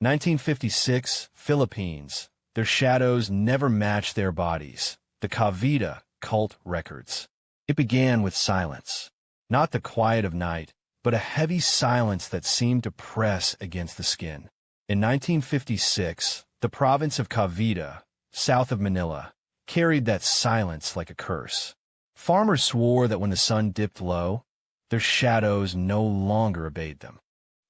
1956, Philippines. Their shadows never matched their bodies. The Cavite Cult Records. It began with silence. Not the quiet of night, but a heavy silence that seemed to press against the skin. In 1956, the province of Cavite, south of Manila, carried that silence like a curse. Farmers swore that when the sun dipped low, their shadows no longer obeyed them.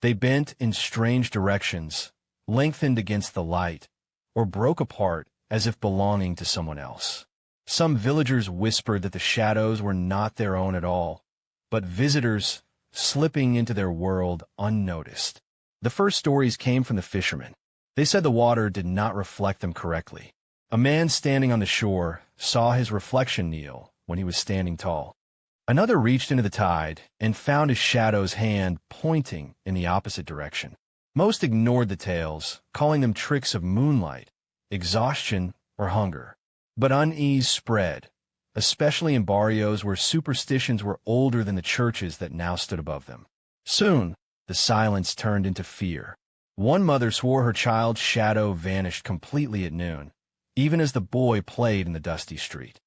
They bent in strange directions, lengthened against the light, or broke apart as if belonging to someone else. Some villagers whispered that the shadows were not their own at all, but visitors slipping into their world unnoticed. The first stories came from the fishermen. They said the water did not reflect them correctly. A man standing on the shore saw his reflection kneel when he was standing tall. Another reached into the tide and found his shadow's hand pointing in the opposite direction. Most ignored the tales, calling them tricks of moonlight, exhaustion, or hunger. But unease spread, especially in barrios where superstitions were older than the churches that now stood above them. Soon, the silence turned into fear. One mother swore her child's shadow vanished completely at noon, even as the boy played in the dusty street.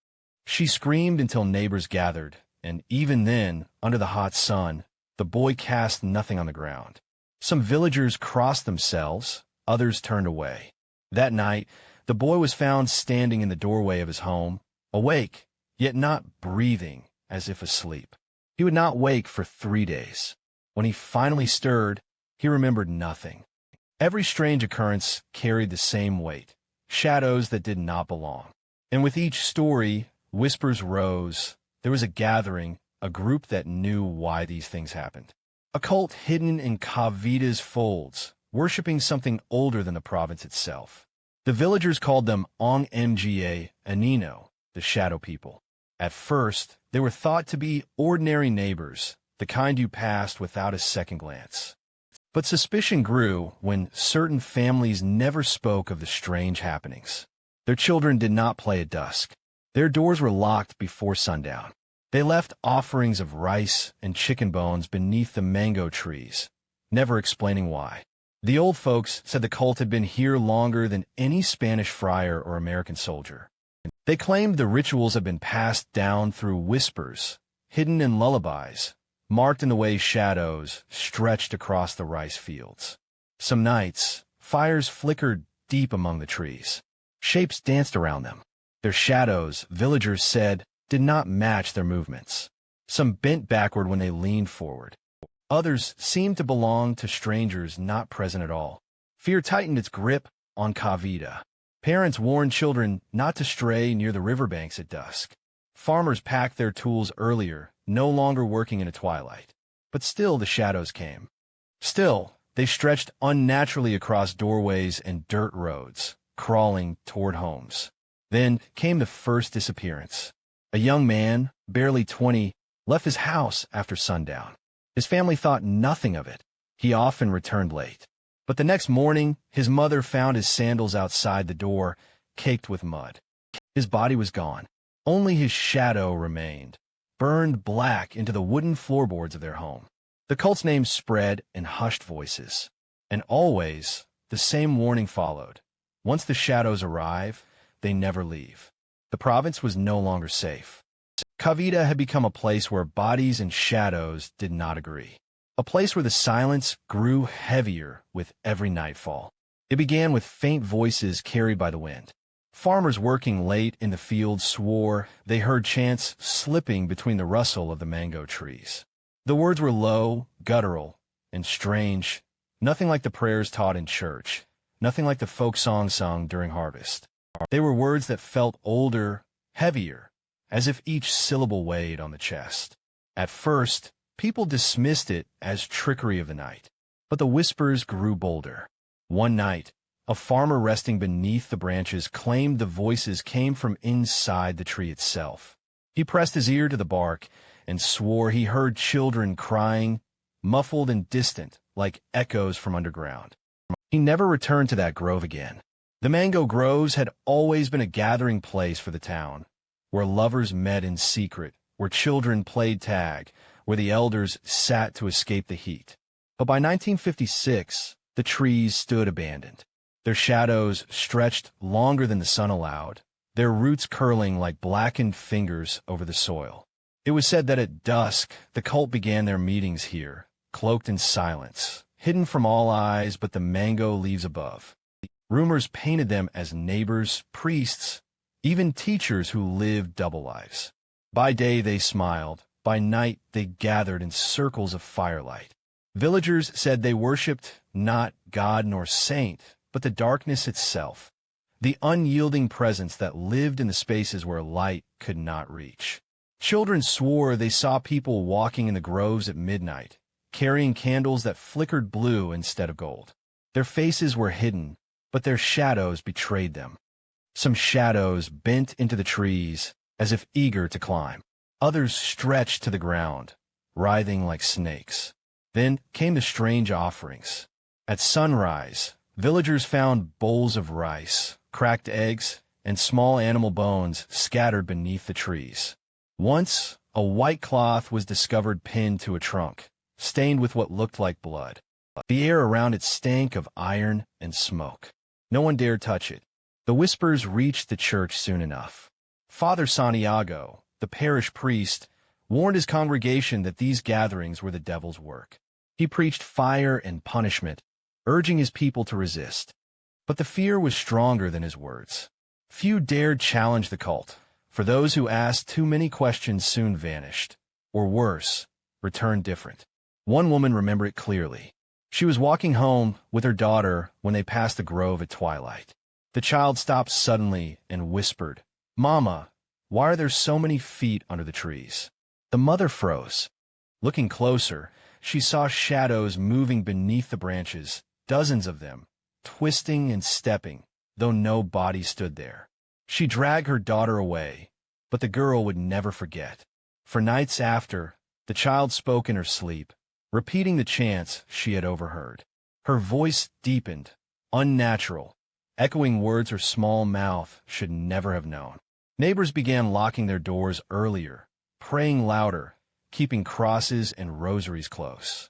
She screamed until neighbors gathered, and even then, under the hot sun, the boy cast nothing on the ground. Some villagers crossed themselves, others turned away. That night, the boy was found standing in the doorway of his home, awake, yet not breathing, as if asleep. He would not wake for 3 days. When he finally stirred, he remembered nothing. Every strange occurrence carried the same weight, shadows that did not belong. And with each story, whispers rose. There was a gathering, a group that knew why these things happened. A cult hidden in Cavite's folds, worshipping something older than the province itself. The villagers called them unexplained, the shadow people. At first, they were thought to be ordinary neighbors, the kind you passed without a second glance. But suspicion grew when certain families never spoke of the strange happenings. Their children did not play at dusk. Their doors were locked before sundown. They left offerings of rice and chicken bones beneath the mango trees, never explaining why. The old folks said the cult had been here longer than any Spanish friar or American soldier. They claimed the rituals had been passed down through whispers, hidden in lullabies, marked in the way shadows stretched across the rice fields. Some nights, fires flickered deep among the trees. Shapes danced around them. Their shadows, villagers said, did not match their movements. Some bent backward when they leaned forward. Others seemed to belong to strangers not present at all. Fear tightened its grip on Cavite. Parents warned children not to stray near the riverbanks at dusk. Farmers packed their tools earlier, no longer working in a twilight. But still the shadows came. Still, they stretched unnaturally across doorways and dirt roads, crawling toward homes. Then came the first disappearance. A young man, barely 20, left his house after sundown. His family thought nothing of it. He often returned late. But the next morning, his mother found his sandals outside the door, caked with mud. His body was gone. Only his shadow remained, burned black into the wooden floorboards of their home. The cult's name spread in hushed voices. And always, the same warning followed. Once the shadows arrive, they never leave. The province was no longer safe. Cavite had become a place where bodies and shadows did not agree. A place where the silence grew heavier with every nightfall. It began with faint voices carried by the wind. Farmers working late in the fields swore they heard chants slipping between the rustle of the mango trees. The words were low, guttural, and strange, nothing like the prayers taught in church, nothing like the folk song sung during harvest. They were words that felt older, heavier, as if each syllable weighed on the chest. At first, people dismissed it as trickery of the night, but the whispers grew bolder. One night, a farmer resting beneath the branches claimed the voices came from inside the tree itself. He pressed his ear to the bark and swore he heard children crying, muffled and distant, like echoes from underground. He never returned to that grove again. The mango groves had always been a gathering place for the town, where lovers met in secret, where children played tag, where the elders sat to escape the heat. But by 1956, The trees stood abandoned. Their shadows stretched longer than the sun allowed, their roots curling like blackened fingers over the soil. It was said that at dusk, the cult began their meetings here, cloaked in silence, hidden from all eyes but the mango leaves above. Rumors painted them as neighbors, priests, even teachers who lived double lives. By day they smiled, by night they gathered in circles of firelight. Villagers said they worshipped not God nor saint, but the darkness itself, the unyielding presence that lived in the spaces where light could not reach. Children swore they saw people walking in the groves at midnight, carrying candles that flickered blue instead of gold. Their faces were hidden, but their shadows betrayed them. Some shadows bent into the trees, as if eager to climb. Others stretched to the ground, writhing like snakes. Then came the strange offerings. At sunrise, villagers found bowls of rice, cracked eggs, and small animal bones scattered beneath the trees. Once, a white cloth was discovered pinned to a trunk, stained with what looked like blood. The air around it stank of iron and smoke. No one dared touch it. The whispers reached the church soon enough. Father Santiago, the parish priest, warned his congregation that these gatherings were the devil's work. He preached fire and punishment, urging his people to resist. But the fear was stronger than his words. Few dared challenge the cult, for those who asked too many questions soon vanished, or worse, returned different. One woman remembered it clearly. She was walking home with her daughter when they passed the grove at twilight. The child stopped suddenly and whispered, "Mama, why are there so many feet under the trees?" The mother froze. Looking closer, she saw shadows moving beneath the branches, dozens of them, twisting and stepping, though no body stood there. She dragged her daughter away, but the girl would never forget. For nights after, the child spoke in her sleep, repeating the chants she had overheard. Her voice deepened, unnatural, echoing words her small mouth should never have known. Neighbors began locking their doors earlier, praying louder, keeping crosses and rosaries close.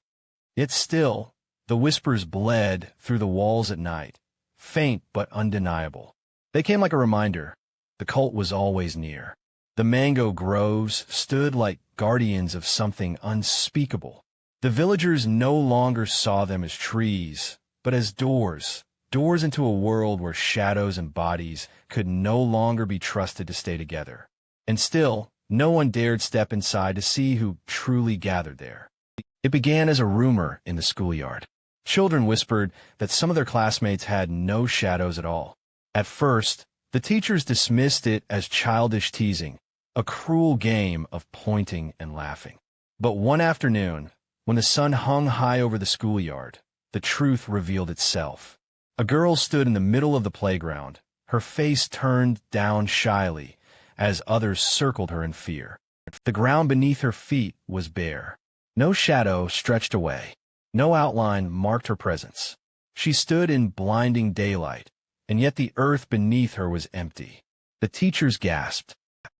Yet still, the whispers bled through the walls at night, faint but undeniable. They came like a reminder. The cult was always near. The mango groves stood like guardians of something unspeakable. The villagers no longer saw them as trees, but as doors into a world where shadows and bodies could no longer be trusted to stay together. And still, no one dared step inside to see who truly gathered there. It began as a rumor in the schoolyard. Children whispered that some of their classmates had no shadows at all. At first, the teachers dismissed it as childish teasing, a cruel game of pointing and laughing. But one afternoon, when the sun hung high over the schoolyard, the truth revealed itself. A girl stood in the middle of the playground, her face turned down shyly, as others circled her in fear. The ground beneath her feet was bare. No shadow stretched away. No outline marked her presence. She stood in blinding daylight, and yet the earth beneath her was empty. The teachers gasped.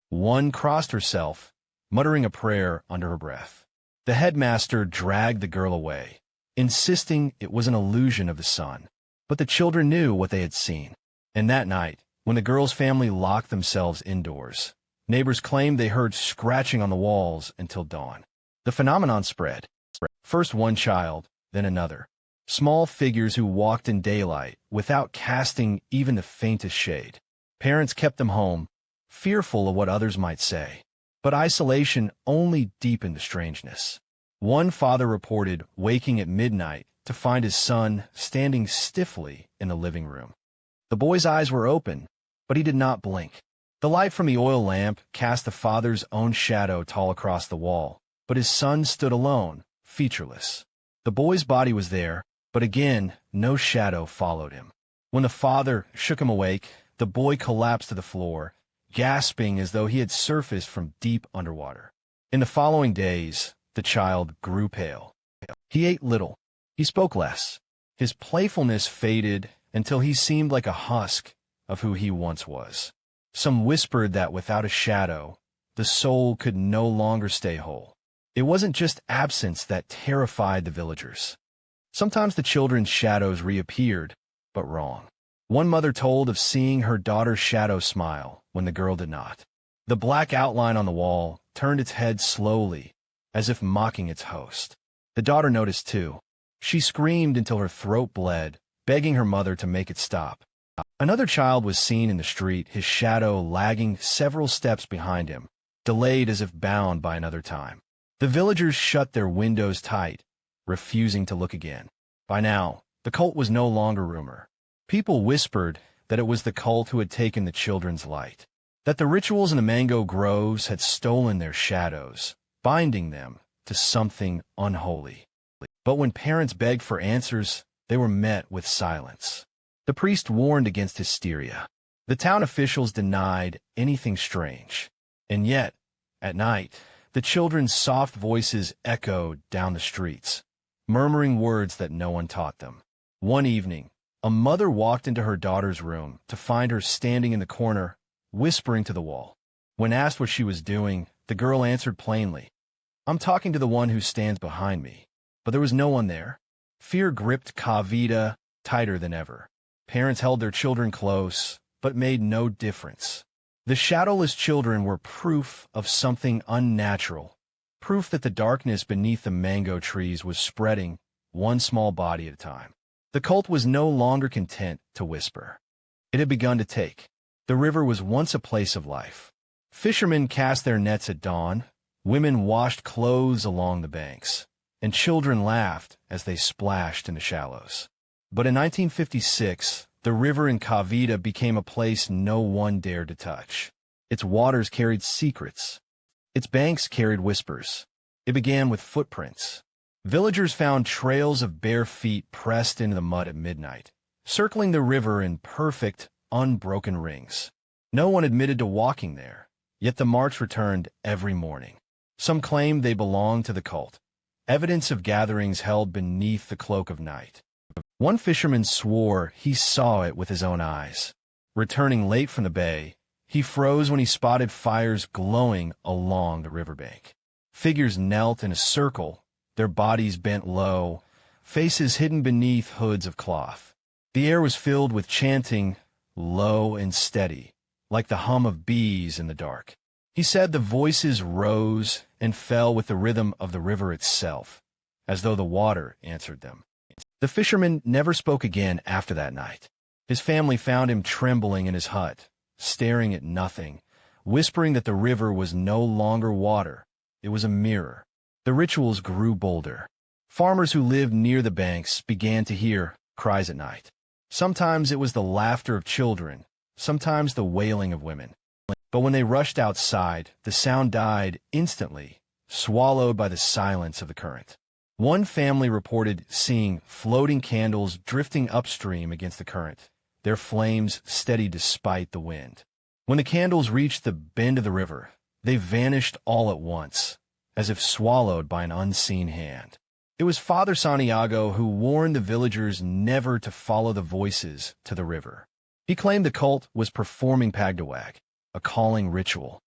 One crossed herself, muttering a prayer under her breath. The headmaster dragged the girl away, insisting it was an illusion of the sun. But the children knew what they had seen. And that night, when the girl's family locked themselves indoors, neighbors claimed they heard scratching on the walls until dawn. The phenomenon spread. First one child, then another. Small figures who walked in daylight without casting even the faintest shade. Parents kept them home, fearful of what others might say. But isolation only deepened the strangeness. One father reported waking at midnight to find his son standing stiffly in the living room. The boy's eyes were open, but he did not blink. The light from the oil lamp cast the father's own shadow tall across the wall, but his son stood alone, featureless. The boy's body was there, but again, no shadow followed him. When the father shook him awake, the boy collapsed to the floor, gasping as though he had surfaced from deep underwater. In the following days, the child grew pale. He ate little. He spoke less. His playfulness faded until he seemed like a husk of who he once was. Some whispered that without a shadow, the soul could no longer stay whole. It wasn't just absence that terrified the villagers. Sometimes the children's shadows reappeared, but wrong. One mother told of seeing her daughter's shadow smile when the girl did not. The black outline on the wall turned its head slowly, as if mocking its host. The daughter noticed too. She screamed until her throat bled, begging her mother to make it stop. Another child was seen in the street, his shadow lagging several steps behind him, delayed as if bound by another time. The villagers shut their windows tight, refusing to look again. By now, the cult was no longer rumor. People whispered that it was the cult who had taken the children's light, that the rituals in the mango groves had stolen their shadows, binding them to something unholy. But when parents begged for answers, they were met with silence. The priest warned against hysteria. The town officials denied anything strange. And yet, at night, the children's soft voices echoed down the streets, murmuring words that no one taught them. One evening, a mother walked into her daughter's room to find her standing in the corner, whispering to the wall. When asked what she was doing, the girl answered plainly, "I'm talking to the one who stands behind me." But there was no one there. Fear gripped Cavite tighter than ever. Parents held their children close, but made no difference. The shadowless children were proof of something unnatural, proof that the darkness beneath the mango trees was spreading, one small body at a time. The cult was no longer content to whisper. It had begun to take. The river was once a place of life. Fishermen cast their nets at dawn, women washed clothes along the banks, and children laughed as they splashed in the shallows. But in 1956, the river in Cavite became a place no one dared to touch. Its waters carried secrets. Its banks carried whispers. It began with footprints. Villagers found trails of bare feet pressed into the mud at midnight, circling the river in perfect, unbroken rings. No one admitted to walking there, yet the marks returned every morning. Some claimed they belonged to the cult, evidence of gatherings held beneath the cloak of night. One fisherman swore he saw it with his own eyes. Returning late from the bay, he froze when he spotted fires glowing along the riverbank. Figures knelt in a circle, their bodies bent low, faces hidden beneath hoods of cloth. The air was filled with chanting, low and steady, like the hum of bees in the dark. He said the voices rose and fell with the rhythm of the river itself, as though the water answered them. The fisherman never spoke again after that night. His family found him trembling in his hut, staring at nothing, whispering that the river was no longer water, it was a mirror. The rituals grew bolder. Farmers who lived near the banks began to hear cries at night. Sometimes it was the laughter of children, sometimes the wailing of women. But when they rushed outside, the sound died instantly, swallowed by the silence of the current. One family reported seeing floating candles drifting upstream against the current, their flames steady despite the wind. When the candles reached the bend of the river, they vanished all at once, as if swallowed by an unseen hand. It was Father Santiago who warned the villagers never to follow the voices to the river. He claimed the cult was performing pagdawag, a calling ritual.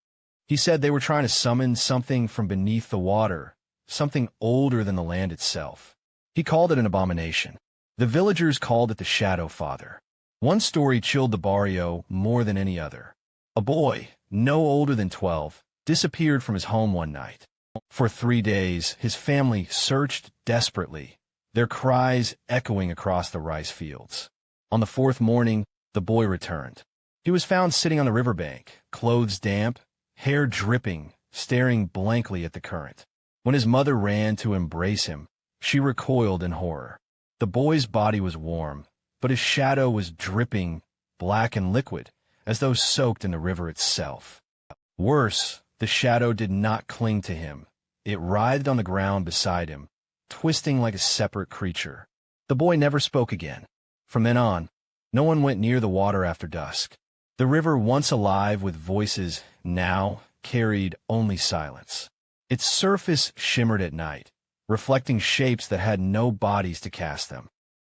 He said they were trying to summon something from beneath the water, something older than the land itself. He called it an abomination. The villagers called it the Shadow Father. One story chilled the barrio more than any other. A boy, no older than 12, disappeared from his home one night. For 3 days, his family searched desperately, their cries echoing across the rice fields. On the 4th morning, the boy returned. He was found sitting on the riverbank, clothes damp, hair dripping, staring blankly at the current. When his mother ran to embrace him, she recoiled in horror. The boy's body was warm, but his shadow was dripping, black and liquid, as though soaked in the river itself. Worse, the shadow did not cling to him. It writhed on the ground beside him, twisting like a separate creature. The boy never spoke again. From then on, no one went near the water after dusk. The river, once alive with voices, now carried only silence. Its surface shimmered at night, reflecting shapes that had no bodies to cast them.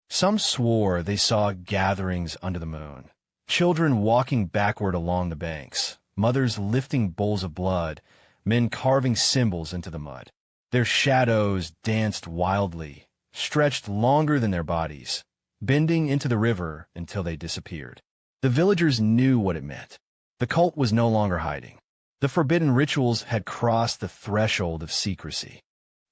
Some swore they saw gatherings under the moon, children walking backward along the banks, mothers lifting bowls of blood, men carving symbols into the mud. Their shadows danced wildly, stretched longer than their bodies, bending into the river until they disappeared. The villagers knew what it meant. The cult was no longer hiding. The forbidden rituals had crossed the threshold of secrecy,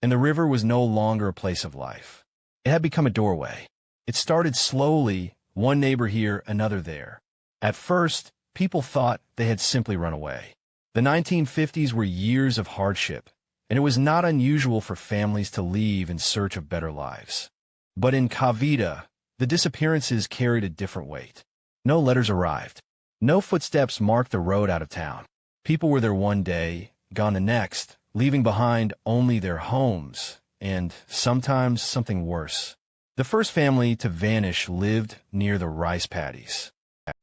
and the river was no longer a place of life. It had become a doorway. It started slowly, one neighbor here, another there. At first, people thought they had simply run away. The 1950s were years of hardship, and it was not unusual for families to leave in search of better lives. But in Cavite, the disappearances carried a different weight. No letters arrived. No footsteps marked the road out of town. People were there one day, gone the next, leaving behind only their homes, and sometimes something worse. The first family to vanish lived near the rice paddies.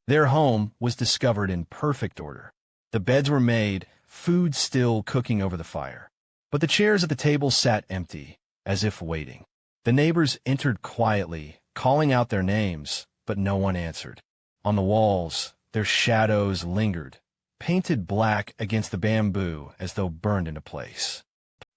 Their home was discovered in perfect order. The beds were made, food still cooking over the fire. But the chairs at the table sat empty, as if waiting. The neighbors entered quietly, calling out their names, but no one answered. On the walls, their shadows lingered, painted black against the bamboo as though burned into place.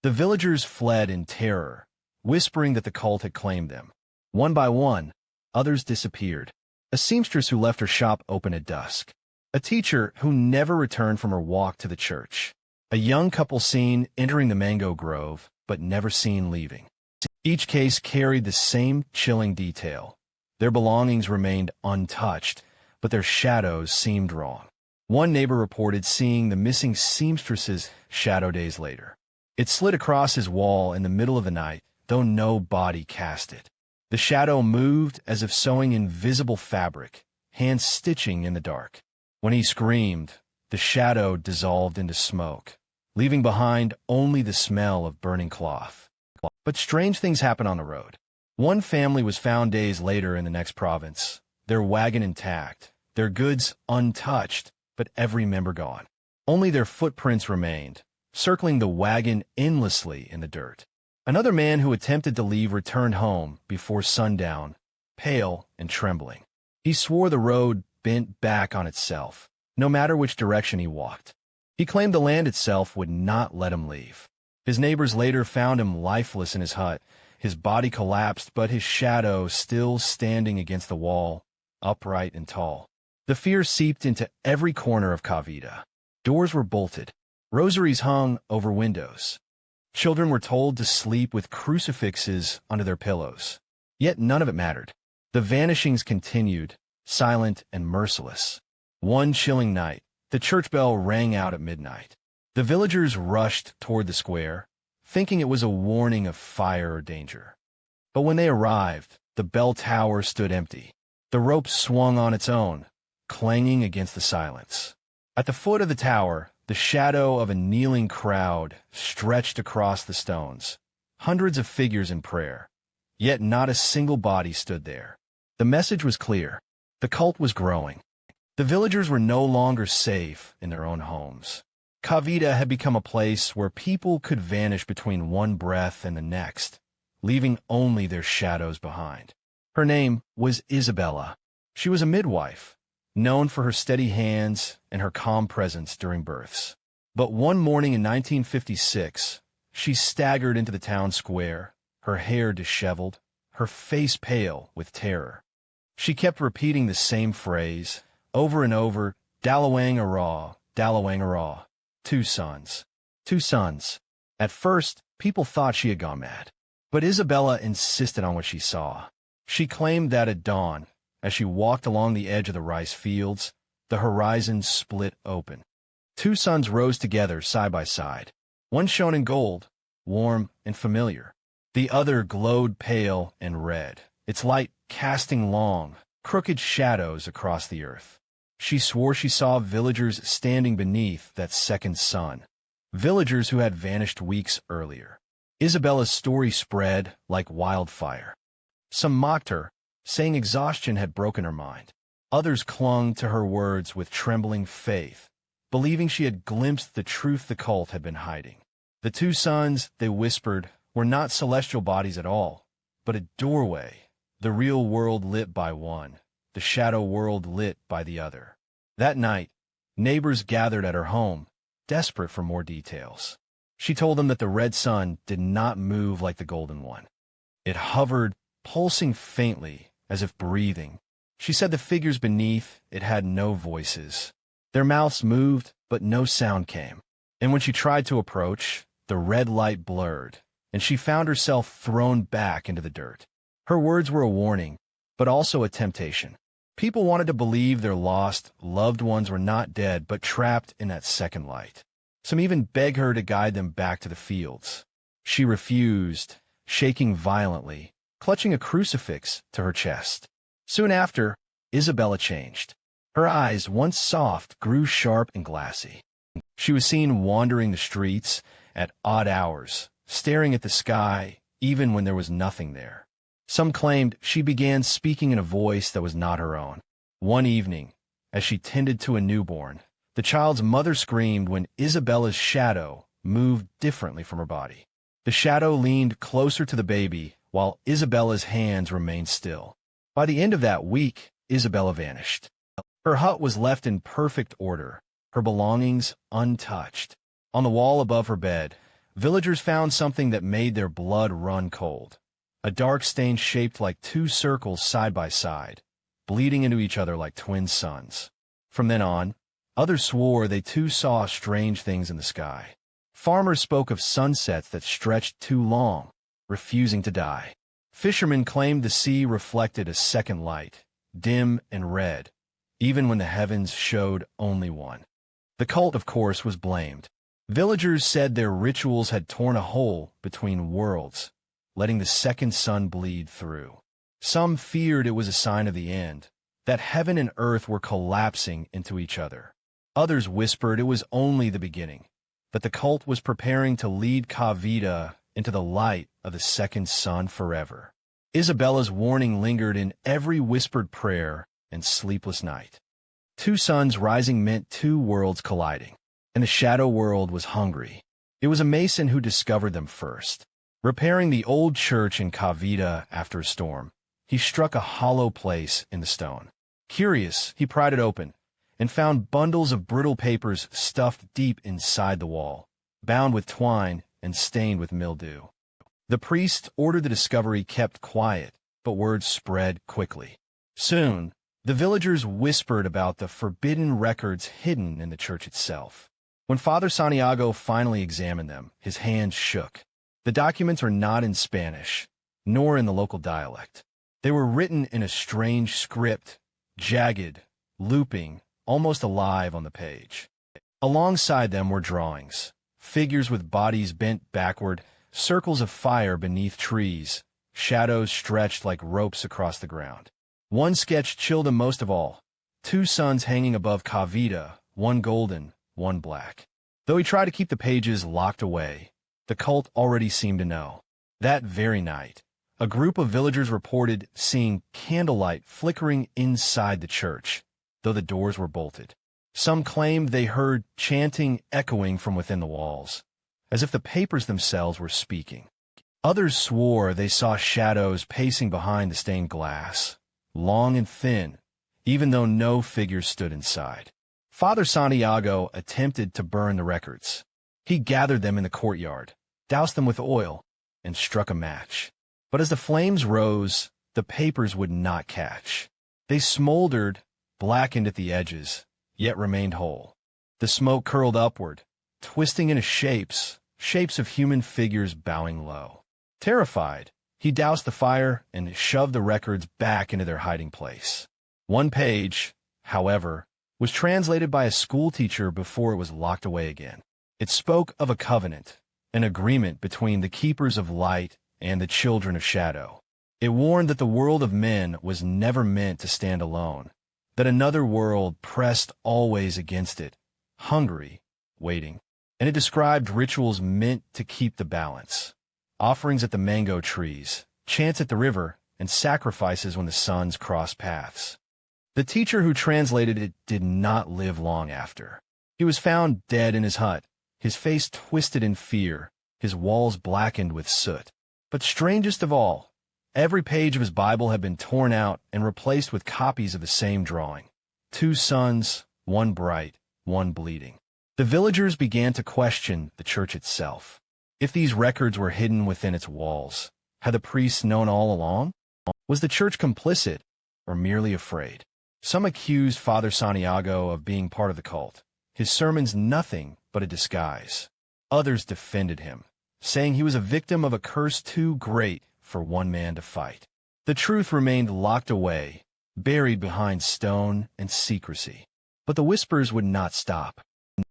The villagers fled in terror, whispering that the cult had claimed them. One by one, others disappeared. A seamstress who left her shop open at dusk. A teacher who never returned from her walk to the church. A young couple seen entering the mango grove, but never seen leaving. Each case carried the same chilling detail. Their belongings remained untouched, but their shadows seemed wrong. One neighbor reported seeing the missing seamstress's shadow days later. It slid across his wall in the middle of the night, though no body cast it. The shadow moved as if sewing invisible fabric, hands stitching in the dark. When he screamed, the shadow dissolved into smoke, leaving behind only the smell of burning cloth. But strange things happened on the road. One family was found days later in the next province, their wagon intact, their goods untouched, but every member gone. Only their footprints remained, circling the wagon endlessly in the dirt. Another man who attempted to leave returned home before sundown, pale and trembling. He swore the road bent back on itself, no matter which direction he walked. He claimed the land itself would not let him leave. His neighbors later found him lifeless in his hut, his body collapsed, but his shadow still standing against the wall, upright and tall. The fear seeped into every corner of Cavite. Doors were bolted. Rosaries hung over windows. Children were told to sleep with crucifixes under their pillows. Yet none of it mattered. The vanishings continued, silent and merciless. One chilling night, the church bell rang out at midnight. The villagers rushed toward the square, thinking it was a warning of fire or danger. But when they arrived, the bell tower stood empty. The rope swung on its own, clanging against the silence. At the foot of the tower, the shadow of a kneeling crowd stretched across the stones, hundreds of figures in prayer. Yet not a single body stood there. The message was clear. The cult was growing. The villagers were no longer safe in their own homes. Cavite had become a place where people could vanish between one breath and the next, leaving only their shadows behind. Her name was Isabella. She was a midwife, known for her steady hands and her calm presence during births. But one morning in 1956, she staggered into the town square, her hair disheveled, her face pale with terror. She kept repeating the same phrase, over and over, Dalawang Araw, Dalawang Araw. 2 sons. 2 sons. At first, people thought she had gone mad. But Isabella insisted on what she saw. She claimed that at dawn, as she walked along the edge of the rice fields, the horizon split open. 2 suns rose together side by side. One shone in gold, warm and familiar. The other glowed pale and red, its light casting long, crooked shadows across the earth. She swore she saw villagers standing beneath that second sun, villagers who had vanished weeks earlier. Isabella's story spread like wildfire. Some mocked her, saying exhaustion had broken her mind. Others clung to her words with trembling faith, believing she had glimpsed the truth the cult had been hiding. The 2 suns, they whispered, were not celestial bodies at all, but a doorway, the real world lit by one, the shadow world lit by the other. That night, neighbors gathered at her home, desperate for more details. She told them that the red sun did not move like the golden one. It hovered, pulsing faintly, as if breathing. She said the figures beneath it had no voices. Their mouths moved, but no sound came. And when she tried to approach, the red light blurred, and she found herself thrown back into the dirt. Her words were a warning, but also a temptation. People wanted to believe their lost, loved ones were not dead, but trapped in that second light. Some even begged her to guide them back to the fields. She refused, shaking violently, clutching a crucifix to her chest. Soon after, Isabella changed. Her eyes, once soft, grew sharp and glassy. She was seen wandering the streets at odd hours, staring at the sky, even when there was nothing there. Some claimed she began speaking in a voice that was not her own. One evening, as she tended to a newborn, the child's mother screamed when Isabella's shadow moved differently from her body. The shadow leaned closer to the baby, while Isabella's hands remained still. By the end of that week, Isabella vanished. Her hut was left in perfect order, her belongings untouched. On the wall above her bed, villagers found something that made their blood run cold. A dark stain shaped like two circles side by side, bleeding into each other like twin suns. From then on, others swore they too saw strange things in the sky. Farmers spoke of sunsets that stretched too long, refusing to die. Fishermen claimed the sea reflected a second light, dim and red, even when the heavens showed only one. The cult, of course, was blamed. Villagers said their rituals had torn a hole between worlds, letting the second sun bleed through. Some feared it was a sign of the end, that heaven and earth were collapsing into each other. Others whispered it was only the beginning, that the cult was preparing to lead Cavite into the light of the second sun forever. Isabella's warning lingered in every whispered prayer and sleepless night. Two suns rising meant two worlds colliding, and the shadow world was hungry. It was a mason who discovered them first. Repairing the old church in Cavite after a storm, he struck a hollow place in the stone. Curious, he pried it open and found bundles of brittle papers stuffed deep inside the wall, bound with twine and stained with mildew. The priest ordered the discovery kept quiet, but word spread quickly. Soon, the villagers whispered about the forbidden records hidden in the church itself. When Father Santiago finally examined them, his hands shook. The documents are not in Spanish, nor in the local dialect. They were written in a strange script, jagged, looping, almost alive on the page. Alongside them were drawings, figures with bodies bent backward, circles of fire beneath trees, shadows stretched like ropes across the ground. One sketch chilled him most of all. Two suns hanging above Cavite, one golden, one black. Though he tried to keep the pages locked away, the cult already seemed to know. That very night, a group of villagers reported seeing candlelight flickering inside the church, though the doors were bolted. Some claimed they heard chanting echoing from within the walls, as if the papers themselves were speaking. Others swore they saw shadows pacing behind the stained glass, long and thin, even though no figures stood inside. Father Santiago attempted to burn the records. He gathered them in the courtyard, doused them with oil, and struck a match. But as the flames rose, the papers would not catch. They smoldered, blackened at the edges, yet remained whole. The smoke curled upward, twisting into shapes of human figures bowing low. Terrified, he doused the fire and shoved the records back into their hiding place. One page, however, was translated by a schoolteacher before it was locked away again. It spoke of a covenant, an agreement between the keepers of light and the children of shadow. It warned that the world of men was never meant to stand alone, that another world pressed always against it, hungry, waiting. And it described rituals meant to keep the balance. Offerings at the mango trees, chants at the river, and sacrifices when the suns crossed paths. The teacher who translated it did not live long after. He was found dead in his hut, his face twisted in fear, his walls blackened with soot. But strangest of all, every page of his Bible had been torn out and replaced with copies of the same drawing. Two suns, one bright, one bleeding. The villagers began to question the church itself. If these records were hidden within its walls, Had the priests known all along? Was the church complicit, or merely afraid? Some accused Father Santiago of being part of the cult, his sermons nothing but a disguise. Others defended him, saying he was a victim of a curse too great for one man to fight. The truth remained locked away, buried behind stone and secrecy. But the whispers would not stop.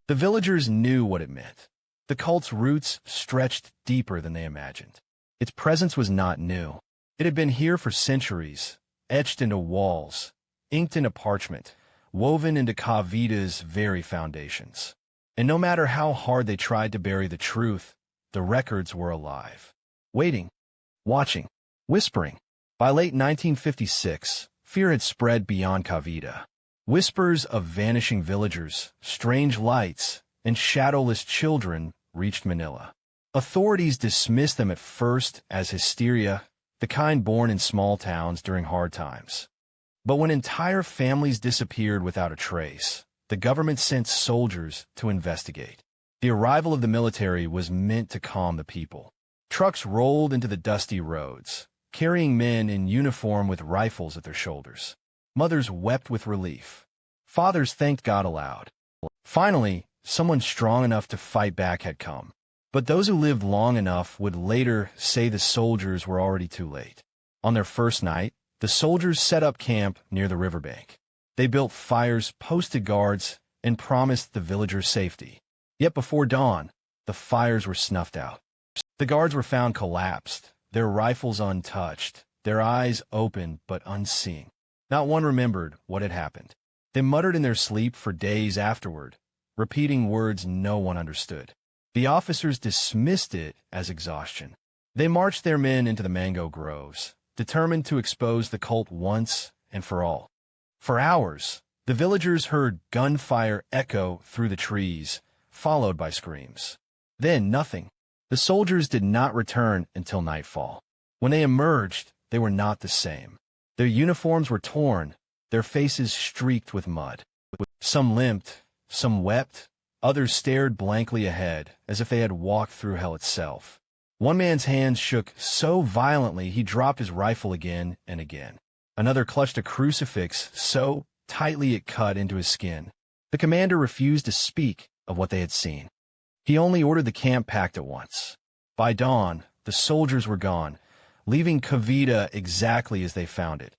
The villagers knew what it meant. The cult's roots stretched deeper than they imagined. Its presence was not new. It had been here for centuries, etched into walls, inked into parchment, woven into Cavite's very foundations. And no matter how hard they tried to bury the truth, the records were alive. Waiting, watching, whispering. By late 1956, fear had spread beyond Cavite. Whispers of vanishing villagers, strange lights, and shadowless children reached Manila. Authorities dismissed them at first as hysteria, the kind born in small towns during hard times. But when entire families disappeared without a trace, the government sent soldiers to investigate. The arrival of the military was meant to calm the people. Trucks rolled into the dusty roads, carrying men in uniform with rifles at their shoulders. Mothers wept with relief. Fathers thanked God aloud. Finally, someone strong enough to fight back had come. But those who lived long enough would later say the soldiers were already too late. On their first night, the soldiers set up camp near the riverbank. They built fires, posted guards, and promised the villagers safety. Yet before dawn, the fires were snuffed out. The guards were found collapsed, their rifles untouched, their eyes open but unseeing. Not one remembered what had happened. They muttered in their sleep for days afterward, repeating words no one understood. The officers dismissed it as exhaustion. They marched their men into the mango groves, determined to expose the cult once and for all. For hours, the villagers heard gunfire echo through the trees, followed by screams. Then nothing. The soldiers did not return until nightfall. When they emerged, they were not the same. Their uniforms were torn, their faces streaked with mud. Some limped, some wept, others stared blankly ahead, as if they had walked through hell itself. One man's hands shook so violently he dropped his rifle again and again. Another clutched a crucifix so tightly it cut into his skin. The commander refused to speak of what they had seen. He only ordered the camp packed at once. By dawn, the soldiers were gone, leaving Cavite exactly as they found it,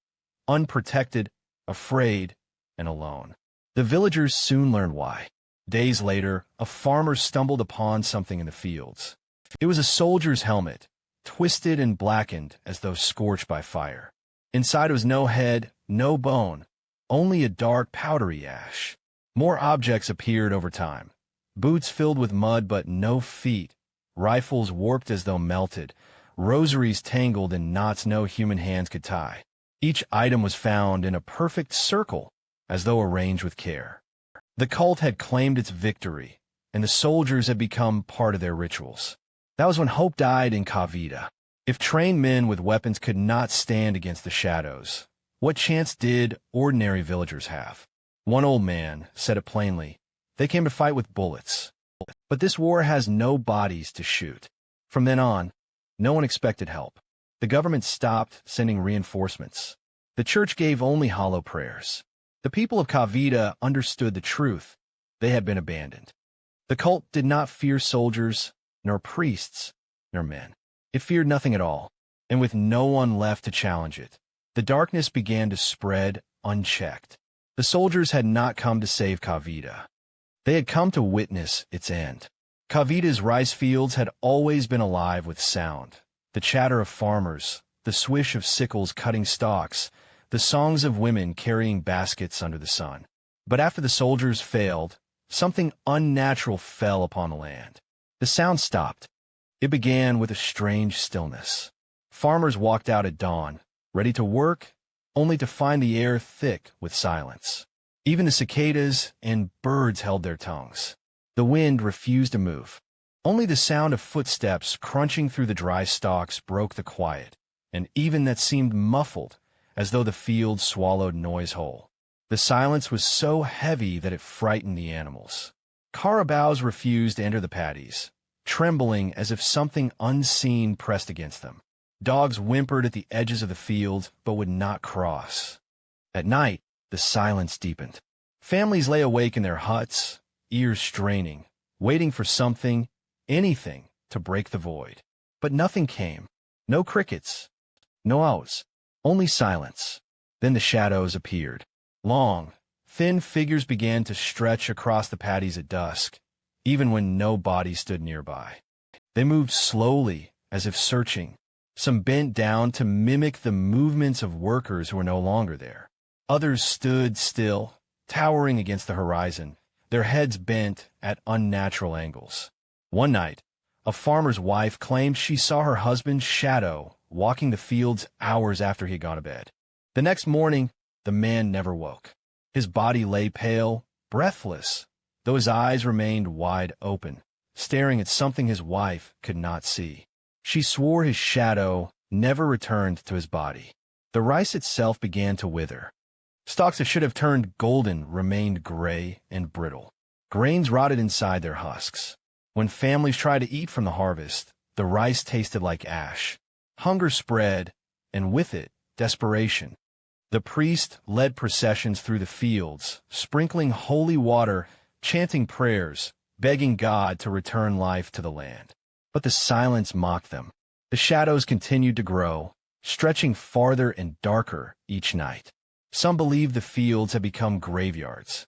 unprotected, afraid, and alone. The villagers soon learned why. Days later, a farmer stumbled upon something in the fields. It was a soldier's helmet, twisted and blackened as though scorched by fire. Inside was no head, no bone, only a dark, powdery ash. More objects appeared over time. Boots filled with mud but no feet, rifles warped as though melted, rosaries tangled in knots no human hands could tie. Each item was found in a perfect circle, as though arranged with care. The cult had claimed its victory, and the soldiers had become part of their rituals. That was when hope died in Cavite. If trained men with weapons could not stand against the shadows, what chance did ordinary villagers have? One old man said it plainly. They came to fight with bullets. But this war has no bodies to shoot. From then on, no one expected help. The government stopped sending reinforcements. The church gave only hollow prayers. The people of Cavite understood the truth. They had been abandoned. The cult did not fear soldiers, nor priests, nor men. It feared nothing at all, and with no one left to challenge it, the darkness began to spread unchecked. The soldiers had not come to save Cavite. They had come to witness its end. Cavite's rice fields had always been alive with sound. The chatter of farmers, the swish of sickles cutting stalks, the songs of women carrying baskets under the sun. But after the soldiers failed, something unnatural fell upon the land. The sound stopped. It began with a strange stillness. Farmers walked out at dawn, ready to work, only to find the air thick with silence. Even the cicadas and birds held their tongues. The wind refused to move. Only the sound of footsteps crunching through the dry stalks broke the quiet, and even that seemed muffled, as though the field swallowed noise whole. The silence was so heavy that it frightened the animals. Carabaos refused to enter the paddies, trembling as if something unseen pressed against them. Dogs whimpered at the edges of the field, but would not cross. At night, the silence deepened. Families lay awake in their huts, ears straining, waiting for something, anything, to break the void. But nothing came. No crickets. No owls. Only silence. Then the shadows appeared. Long, thin figures began to stretch across the paddies at dusk, even when no body stood nearby. They moved slowly, as if searching. Some bent down to mimic the movements of workers who were no longer there. Others stood still, towering against the horizon, their heads bent at unnatural angles. One night, a farmer's wife claimed she saw her husband's shadow walking the fields hours after he had gone to bed. The next morning, the man never woke. His body lay pale, breathless, though his eyes remained wide open, staring at something his wife could not see. She swore his shadow never returned to his body. The rice itself began to wither. Stalks that should have turned golden remained gray and brittle. Grains rotted inside their husks. When families tried to eat from the harvest, the rice tasted like ash. Hunger spread, and with it, desperation. The priest led processions through the fields, sprinkling holy water, chanting prayers, begging God to return life to the land. But the silence mocked them. The shadows continued to grow, stretching farther and darker each night. Some believed the fields had become graveyards,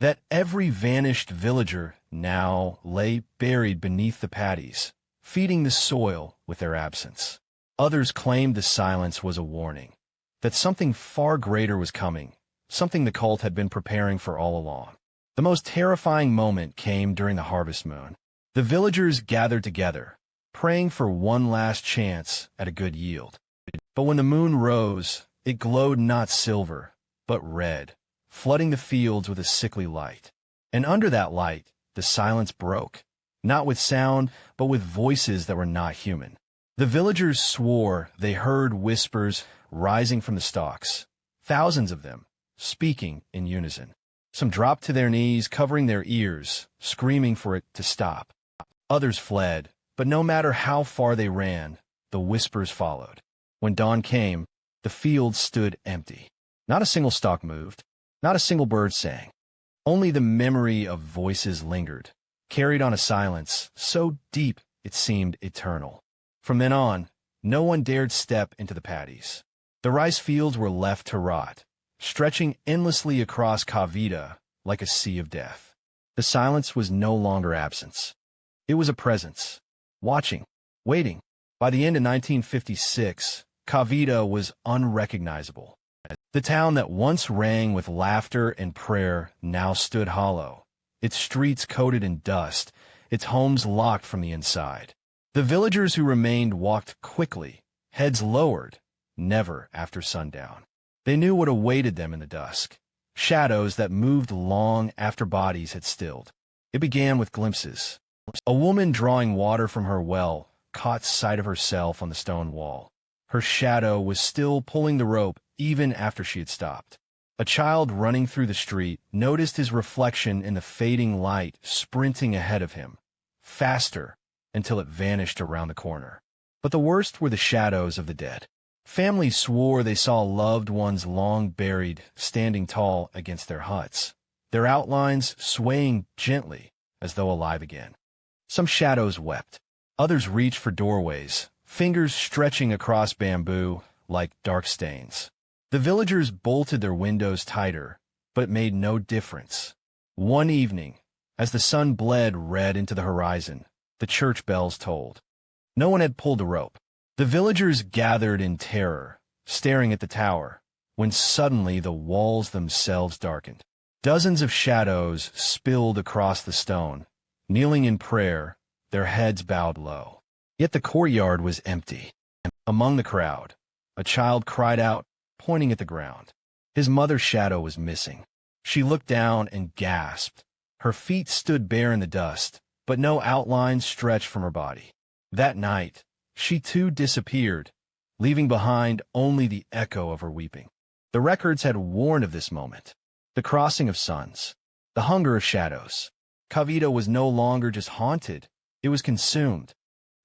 that every vanished villager now lay buried beneath the paddies, feeding the soil with their absence. Others claimed the silence was a warning, that something far greater was coming, something the cult had been preparing for all along. The most terrifying moment came during the harvest moon. The villagers gathered together, praying for one last chance at a good yield. But when the moon rose, it glowed not silver, but red, flooding the fields with a sickly light. And under that light, the silence broke, not with sound, but with voices that were not human. The villagers swore they heard whispers rising from the stalks, thousands of them, speaking in unison. Some dropped to their knees, covering their ears, screaming for it to stop. Others fled, but no matter how far they ran, the whispers followed. When dawn came, the field stood empty. Not a single stalk moved, not a single bird sang. Only the memory of voices lingered, carried on a silence so deep it seemed eternal. From then on, no one dared step into the paddies. The rice fields were left to rot, stretching endlessly across Cavite like a sea of death. The silence was no longer absence. It was a presence, watching, waiting. By the end of 1956, Cavite was unrecognizable. The town that once rang with laughter and prayer now stood hollow, its streets coated in dust, its homes locked from the inside. The villagers who remained walked quickly, heads lowered, never after sundown. They knew what awaited them in the dusk, shadows that moved long after bodies had stilled. It began with glimpses. A woman drawing water from her well caught sight of herself on the stone wall. Her shadow was still pulling the rope even after she had stopped. A child running through the street noticed his reflection in the fading light sprinting ahead of him, faster, until it vanished around the corner. But the worst were the shadows of the dead. Families swore they saw loved ones long buried, standing tall against their huts, their outlines swaying gently as though alive again. Some shadows wept. Others reached for doorways, fingers stretching across bamboo like dark stains. The villagers bolted their windows tighter, but it made no difference. One evening, as the sun bled red into the horizon, the church bells tolled. No one had pulled a rope. The villagers gathered in terror, staring at the tower, when suddenly the walls themselves darkened. Dozens of shadows spilled across the stone, kneeling in prayer, their heads bowed low. Yet the courtyard was empty. Among the crowd, a child cried out, pointing at the ground. His mother's shadow was missing. She looked down and gasped. Her feet stood bare in the dust, but no outline stretched from her body. That night, she too disappeared, leaving behind only the echo of her weeping. The records had warned of this moment, the crossing of suns, the hunger of shadows. Cavite was no longer just haunted, it was consumed.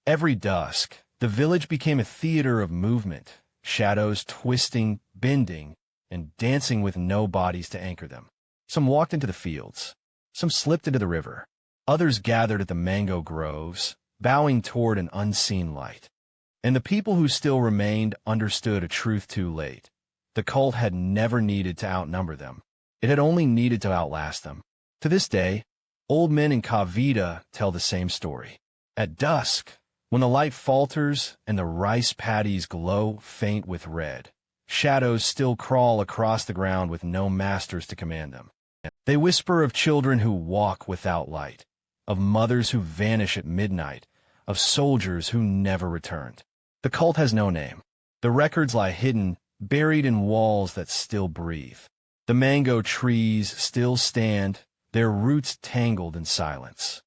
Every dusk, The village became a theater of movement, shadows twisting, bending, and dancing with no bodies to anchor them. Some walked into the fields. Some slipped into the river. Others gathered at the mango groves, bowing toward an unseen light. And the people who still remained understood a truth too late. The cult had never needed to outnumber them. It had only needed to outlast them. To this day, old men in Cavite tell the same story. At dusk, when the light falters and the rice paddies glow faint with red, shadows still crawl across the ground with no masters to command them. They whisper of children who walk without light, of mothers who vanish at midnight, of soldiers who never returned. The cult has no name. The records lie hidden, buried in walls that still breathe. The mango trees still stand, their roots tangled in silence.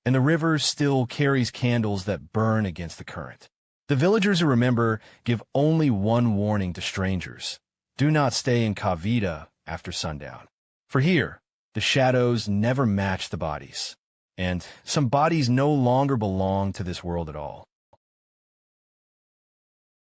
And the river still carries candles that burn against the current. The villagers who remember give only one warning to strangers: do not stay in Cavite after sundown. For here, the shadows never match the bodies, and some bodies no longer belong to this world at all.